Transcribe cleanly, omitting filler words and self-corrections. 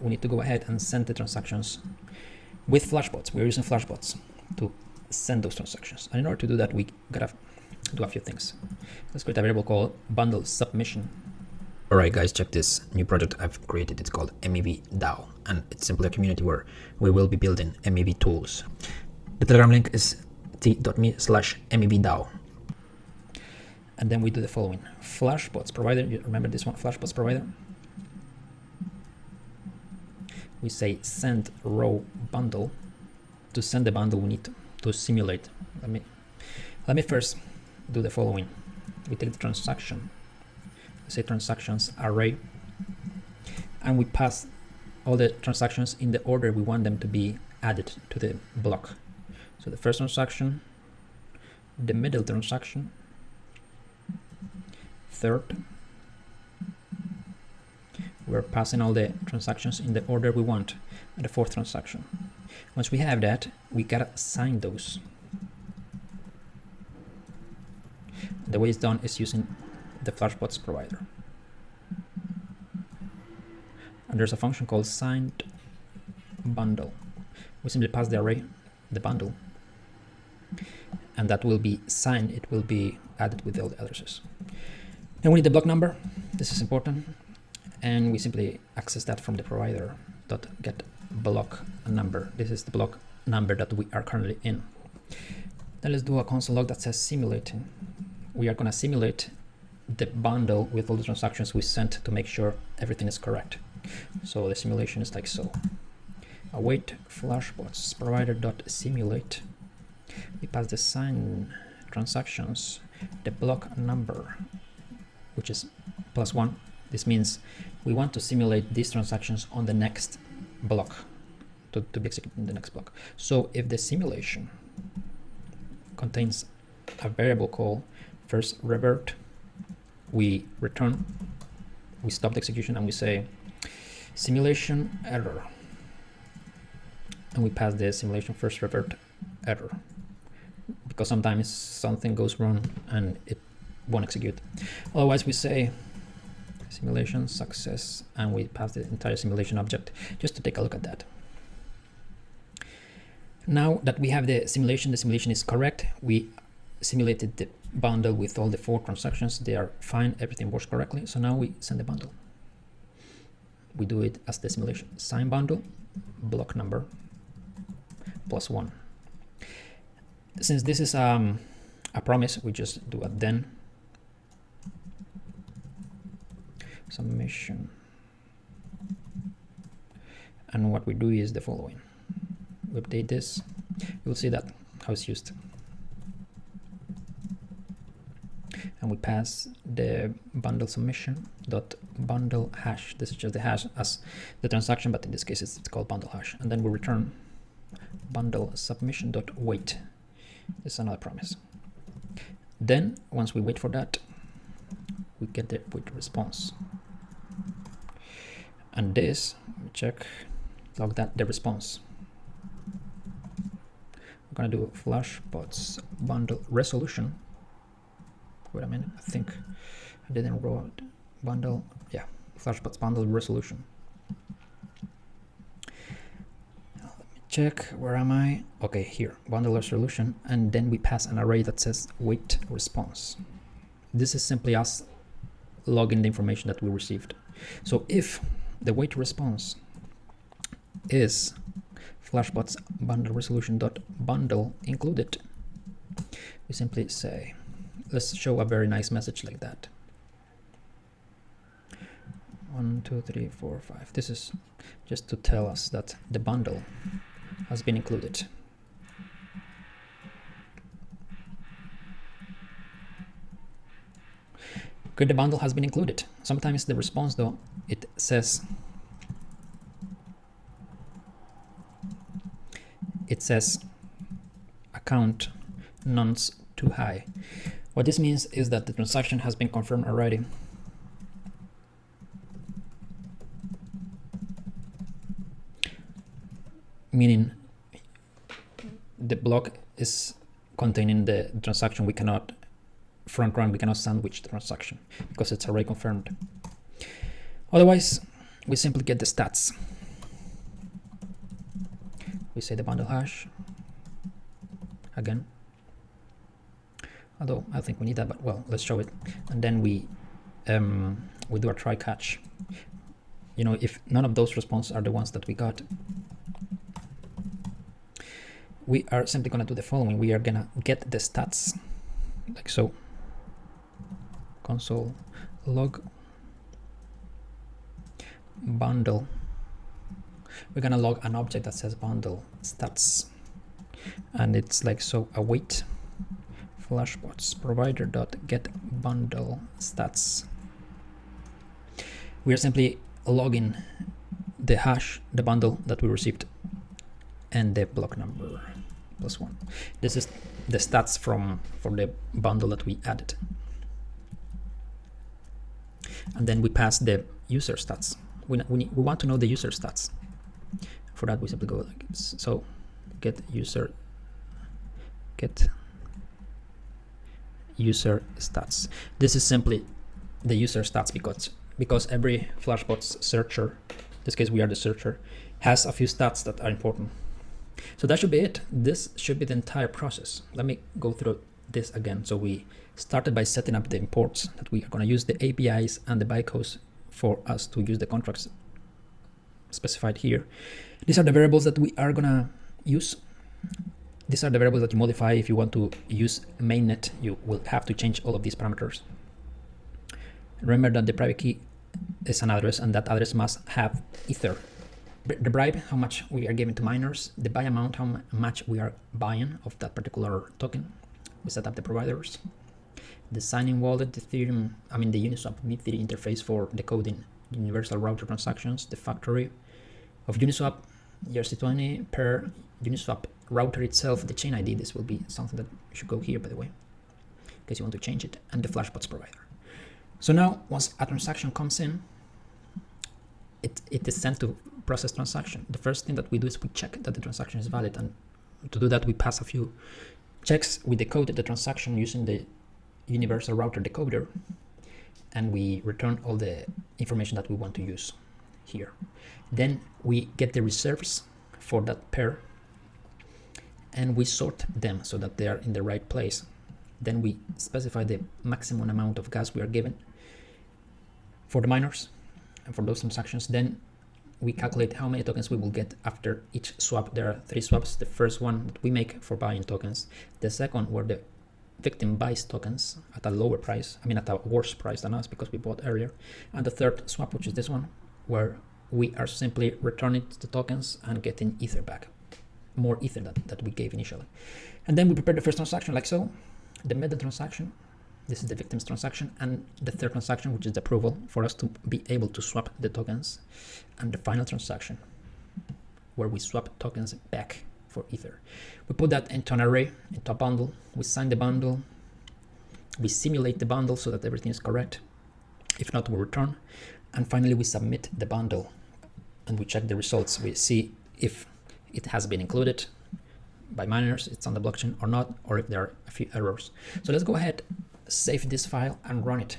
we need to go ahead and send the transactions with flashbots. We're using flashbots to send those transactions. And in order to do that, we gotta do a few things. Let's create a variable called bundle submission. All right, guys, check this new project I've created. It's called MEV DAO, and it's simply a community where we will be building MEV tools. The Telegram link is t.me/MEV DAO. And then we do the following. Flashbots provider, you remember this one, flashbots provider? We say send row bundle. To send the bundle, we need to simulate. Let me first do the following. We take the transaction, we say transactions array, and we pass all the transactions in the order we want them to be added to the block. So the first transaction, the middle transaction, third. We're passing all the transactions in the order we want, and the fourth transaction. Once we have that, we gotta assign those. The way it's done is using the flashbots provider. And there's a function called signed bundle. We simply pass the array, the bundle, and that will be signed. It will be added with all the addresses. Then we need the block number. This is important. And we simply access that from the provider.get block number. This is the block number that we are currently in. Then let's do a console log that says simulating. We are going to simulate the bundle with all the transactions we sent to make sure everything is correct. So the simulation is like so. Await flashbots provider.simulate. We pass the sign transactions, the block number, which is +1. This means we want to simulate these transactions on the next block to be executed in the next block. So if the simulation contains a variable called first revert, we return, we stop the execution and we say simulation error. And we pass the simulation first revert error, because sometimes something goes wrong and it won't execute. Otherwise we say simulation success, and we pass the entire simulation object just to take a look at that. Now that we have the simulation is correct. We simulated the bundle with all the 4 transactions. They are fine, everything works correctly. So now we send the bundle. We do it as the simulation. Sign bundle, block number, +1. Since this is a promise, we just do a then submission, and what we do is the following. We update this, you'll see that how it's used, and we pass the bundle submission dot bundle hash. This is just the hash as the transaction, but in this case it's called bundle hash, and then we return bundle submission dot wait. This is another promise. Then once we wait for that, we get the wait response. And this, check, log that, the response. We're gonna do flashbots bundle resolution. Wait a minute, I think I didn't write bundle. Yeah, flashbots bundle resolution. Let me check, where am I? Okay, here, bundle resolution, and then we pass an array that says wait response. This is simply us logging the information that we received. So if the wait response is flashbots bundle resolution dot bundle included, we simply say, let's show a very nice message like that. 1, 2, 3, 4, 5. This is just to tell us that the bundle has been included. Okay, the bundle has been included. Sometimes the response though, it says account nonce too high. What this means is that the transaction has been confirmed already. Meaning the block is containing the transaction. We cannot front run, we cannot sandwich the transaction because it's already confirmed. Otherwise, we simply get the stats. We say the bundle hash again. Although I think we need that, but well, let's show it. And then we do a try catch. You know, if none of those responses are the ones that we got, we are simply going to do the following. We are going to get the stats like so. Console log bundle. We're going to log an object that says bundle stats. And it's like so, await flashbots provider.get bundle stats. We are simply logging the hash, the bundle that we received, and the block number +1. This is the stats from the bundle that we added. And then we pass the user stats. We want to know the user stats. For that, we simply go like so, get user stats. This is simply the user stats because every flashbot's searcher, in this case we are the searcher, has a few stats that are important. So that should be it. This should be the entire process. Let me go through this again. So we started by setting up the imports that we are going to use, the APIs and the bytecodes for us to use the contracts specified here. These are the variables that we are going to use. These are the variables that you modify. If you want to use mainnet, you will have to change all of these parameters. Remember that the private key is an address, and that address must have Ether. The bribe, how much we are giving to miners. The buy amount, how much we are buying of that particular token. We set up the providers. The signing wallet, the Ethereum, the Uniswap MEV interface for decoding universal router transactions. The factory of Uniswap, ERC20 per Uniswap router itself. The chain ID, this will be something that should go here, by the way, in case you want to change it. And the flashbots provider. So now, once a transaction comes in, it is sent to process transaction. The first thing that we do is we check that the transaction is valid, and to do that we pass a few checks. We decode the transaction using the universal router decoder, and we return all the information that we want to use here. Then we get the reserves for that pair, and we sort them so that they are in the right place. Then we specify the maximum amount of gas we are given for the miners and for those transactions. Then we calculate how many tokens we will get after each swap. There are 3 swaps. The first one that we make for buying tokens. The second where the victim buys tokens at a lower price, at a worse price than us because we bought earlier. And the third swap, which is this one, where we are simply returning the tokens and getting Ether back. More Ether that we gave initially. And then we prepare the first transaction like so. The meta transaction, this is the victim's transaction, and the third transaction, which is the approval for us to be able to swap the tokens, and the final transaction where we swap tokens back for Ether. We put that into an array, into a bundle. We sign the bundle. We simulate the bundle so that everything is correct. If not, we return. And finally, we submit the bundle and we check the results. We see if it has been included by miners, it's on the blockchain or not, or if there are a few errors. So let's go ahead, save this file and run it.